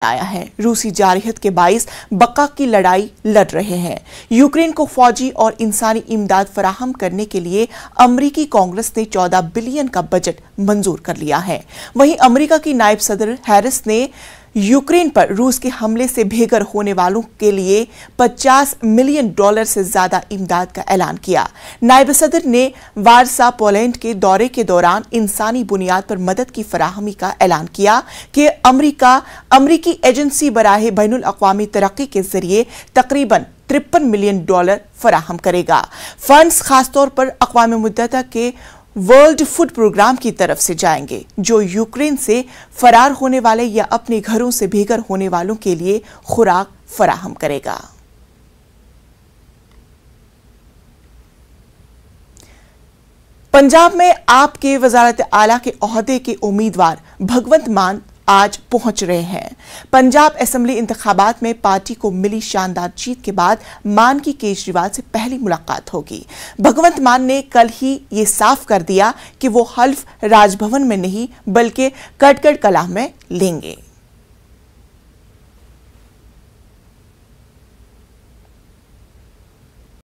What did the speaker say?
आया है। रूसी जारहियत के बाइस बक्का की लड़ाई लड़ रहे हैं। यूक्रेन को फौजी और इंसानी इमदाद फराहम करने के लिए अमरीकी कांग्रेस ने 14 बिलियन का बजट मंजूर कर लिया है। वहीं अमरीका की नायब सदर हैरिस ने यूक्रेन पर रूस के हमले से बेघर होने वालों के लिए $50 मिलियन से ज्यादा इमदाद का ऐलान किया। नायब सदर ने वारसा पोलैंड के दौरे के दौरान इंसानी बुनियाद पर मदद की फराहमी का ऐलान किया कि अमरीकी एजेंसी बराहे बैनुल अक़वामी तरक्की के जरिए तकरीबन $53 मिलियन फराहम करेगा। फंड्स खासतौर पर अक़वाम मुत्तहिदा के वर्ल्ड फूड प्रोग्राम की तरफ से जाएंगे, जो यूक्रेन से फरार होने वाले या अपने घरों से बेघर होने वालों के लिए खुराक फराहम करेगा। पंजाब में आप के वज़ारत आला के ओहदे के उम्मीदवार भगवंत मान आज पहुंच रहे हैं। पंजाब असेंबली इंतखाबात में पार्टी को मिली शानदार जीत के बाद मान की केजरीवाल से पहली मुलाकात होगी। भगवंत मान ने कल ही ये साफ कर दिया कि वो हल्फ राजभवन में नहीं बल्कि कटकड़ कलां में लेंगे।